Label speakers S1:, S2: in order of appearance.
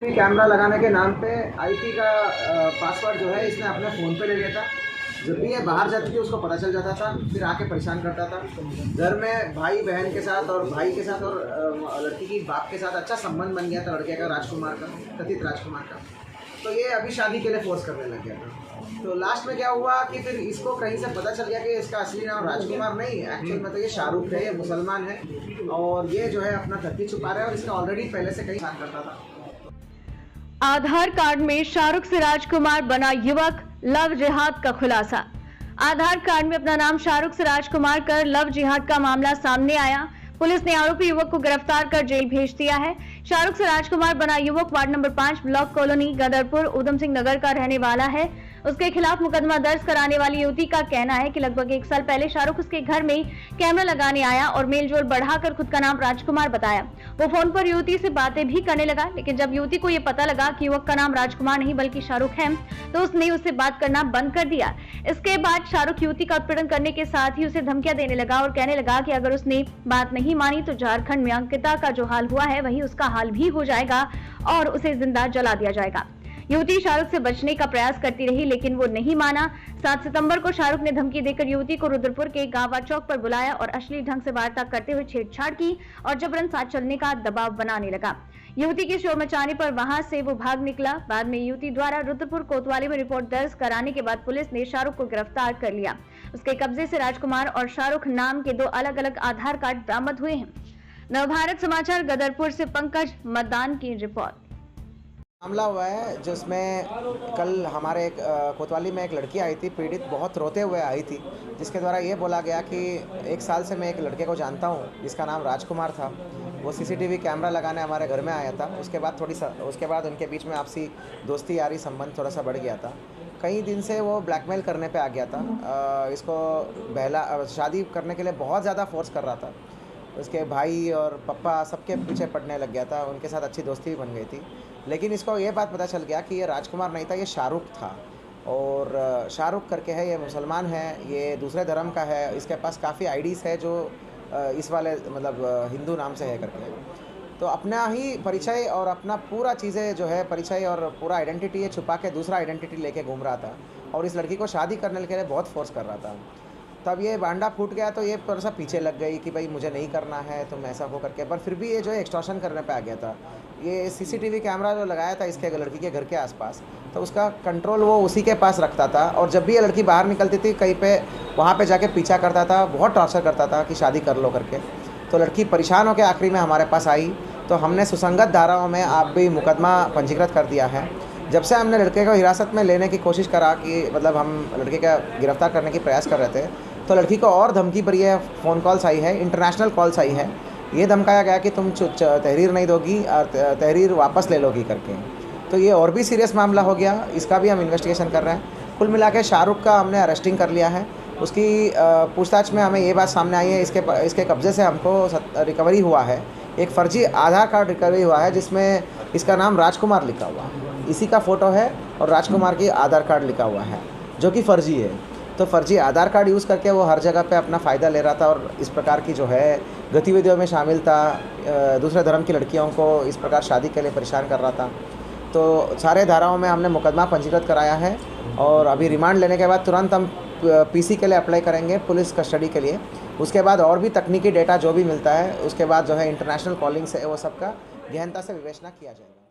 S1: Camera लगाने के नाम पे आईपी का पासवर्ड जो है इसने अपने फ़ोन पे ले लिया था। जब भी ये बाहर जाती थी उसको पता चल जाता था, फिर आके परेशान करता था। घर में भाई बहन के साथ और भाई के साथ और लड़की की बाप के साथ अच्छा संबंध बन गया था लड़के का, राजकुमार का, कथित राजकुमार का। तो ये अभी शादी के लिए फोर्स करने लग गया था। तो लास्ट में क्या हुआ कि फिर इसको कहीं से पता चल गया कि इसका असली नाम राजकुमार नहीं, एक्चुअल में तो ये शाहरुख है, ये मुसलमान है और ये जो है अपना धरती छुपा रहा है और इसका ऑलरेडी पहले से कहीं काम करता था।
S2: आधार कार्ड में शाहरुख से राजकुमार बना युवक, लव जिहाद का खुलासा। आधार कार्ड में अपना नाम शाहरुख से राजकुमार कर लव जिहाद का मामला सामने आया। पुलिस ने आरोपी युवक को गिरफ्तार कर जेल भेज दिया है। शाहरुख से राजकुमार बना युवक ward number 5 block colony Gadarpur Udham Singh Nagar का रहने वाला है। उसके खिलाफ मुकदमा दर्ज कराने वाली युवती का कहना है कि लगभग 1 साल पहले शाहरुख उसके घर में कैमरा लगाने आया और मेलजोल बढ़ाकर खुद का नाम राजकुमार बताया। वो फोन पर युवती से बातें भी करने लगा, लेकिन जब युवती को ये पता लगा कि युवक का नाम राजकुमार नहीं बल्कि शाहरुख है, तो उसने उससे बात करना बंद कर दिया। इसके बाद शाहरुख युवती का उत्पीड़न करने के साथ ही उसे धमकियां देने लगा और कहने लगा कि अगर उसने बात नहीं मानी तो झारखंड में अंकिता का जो हाल हुआ है वही उसका हाल भी हो जाएगा और उसे जिंदा जला दिया जाएगा। युवती शाहरुख से बचने का प्रयास करती रही, लेकिन वो नहीं माना। 7 सितंबर को शाहरुख ने धमकी देकर युवती को रुद्रपुर के गावा चौक पर बुलाया और अश्लील ढंग से वार्ता करते हुए छेड़छाड़ की और जबरन साथ चलने का दबाव बनाने लगा। युवती के शोर मचाने पर वहां से वो भाग निकला। बाद में युवती द्वारा रुद्रपुर कोतवाली में रिपोर्ट दर्ज कराने के बाद पुलिस ने शाहरुख को गिरफ्तार कर लिया। उसके कब्जे से राजकुमार और शाहरुख नाम के 2 अलग अलग आधार कार्ड बरामद हुए हैं। नवभारत समाचार गदरपुर से पंकज मतदान की रिपोर्ट।
S1: मामला हुआ है जिसमें कल हमारे कोतवाली में एक लड़की आई थी, पीड़ित बहुत रोते हुए आई थी, जिसके द्वारा ये बोला गया कि 1 साल से मैं एक लड़के को जानता हूँ जिसका नाम राजकुमार था। वो सीसीटीवी कैमरा लगाने हमारे घर में आया था। उसके बाद उनके बीच में आपसी दोस्ती यारी संबंध थोड़ा सा बढ़ गया था। कई दिन से वो ब्लैकमेल करने पे आ गया था। इसको शादी करने के लिए बहुत ज़्यादा फोर्स कर रहा था। उसके भाई और पप्पा सबके पीछे पड़ने लग गया था। उनके साथ अच्छी दोस्ती भी बन गई थी, लेकिन इसको ये बात पता चल गया कि ये राजकुमार नहीं था, ये शाहरुख था। और शाहरुख करके है, ये मुसलमान है, ये दूसरे धर्म का है। इसके पास काफ़ी आईडीज़ है जो इस वाले मतलब हिंदू नाम से है करके। तो अपना ही परिचय और अपना पूरा चीज़ें जो है परिचय और पूरा आइडेंटिटी ये छुपा के दूसरा आइडेंटिटी लेके घूम रहा था और इस लड़की को शादी करने के लिए बहुत फोर्स कर रहा था। तब ये बांडा फूट गया तो ये थोड़ा सा पीछे लग गई कि भाई मुझे नहीं करना है, तुम ऐसा हो करके। पर फिर भी ये जो है एक्सटॉर्शन करने पे आ गया था। ये सीसीटीवी कैमरा जो लगाया था इसके लड़की के घर के आसपास, तो उसका कंट्रोल वो उसी के पास रखता था और जब भी ये लड़की बाहर निकलती थी कहीं पे वहाँ पे जाके पीछा करता था, बहुत टॉर्चर करता था कि शादी कर लो करके। तो लड़की परेशान होकर आखिरी में हमारे पास आई, तो हमने सुसंगत धाराओं में आप भी मुकदमा पंजीकृत कर दिया है। जब से हमने लड़के को हिरासत में लेने की कोशिश करा कि मतलब हम लड़के का गिरफ्तार करने की प्रयास कर रहे थे, तो लड़की को और धमकी भरी है फ़ोन कॉल्स आई है, इंटरनेशनल कॉल्स आई है। ये धमकाया गया कि तुम तहरीर नहीं दोगी और तहरीर वापस ले लोगी करके। तो ये और भी सीरियस मामला हो गया, इसका भी हम इन्वेस्टिगेशन कर रहे हैं। कुल मिला के शाहरुख का हमने अरेस्टिंग कर लिया है। उसकी पूछताछ में हमें ये बात सामने आई है, इसके कब्ज़े से हमको रिकवरी हुआ है, एक फ़र्जी आधार कार्ड रिकवरी हुआ है जिसमें इसका नाम राजकुमार लिखा हुआ है। इसी का फ़ोटो है और राजकुमार की आधार कार्ड लिखा हुआ है जो कि फ़र्जी है। तो फर्जी आधार कार्ड यूज़ करके वो हर जगह पे अपना फ़ायदा ले रहा था और इस प्रकार की जो है गतिविधियों में शामिल था। दूसरे धर्म की लड़कियों को इस प्रकार शादी के लिए परेशान कर रहा था। तो सारे धाराओं में हमने मुकदमा पंजीकृत कराया है और अभी रिमांड लेने के बाद तुरंत हम पीसी के लिए अप्लाई करेंगे पुलिस कस्टडी के लिए। उसके बाद और भी तकनीकी डेटा जो भी मिलता है उसके बाद जो है इंटरनेशनल कॉलिंग से वो सबका गहनता से विवेचना किया जाएगा।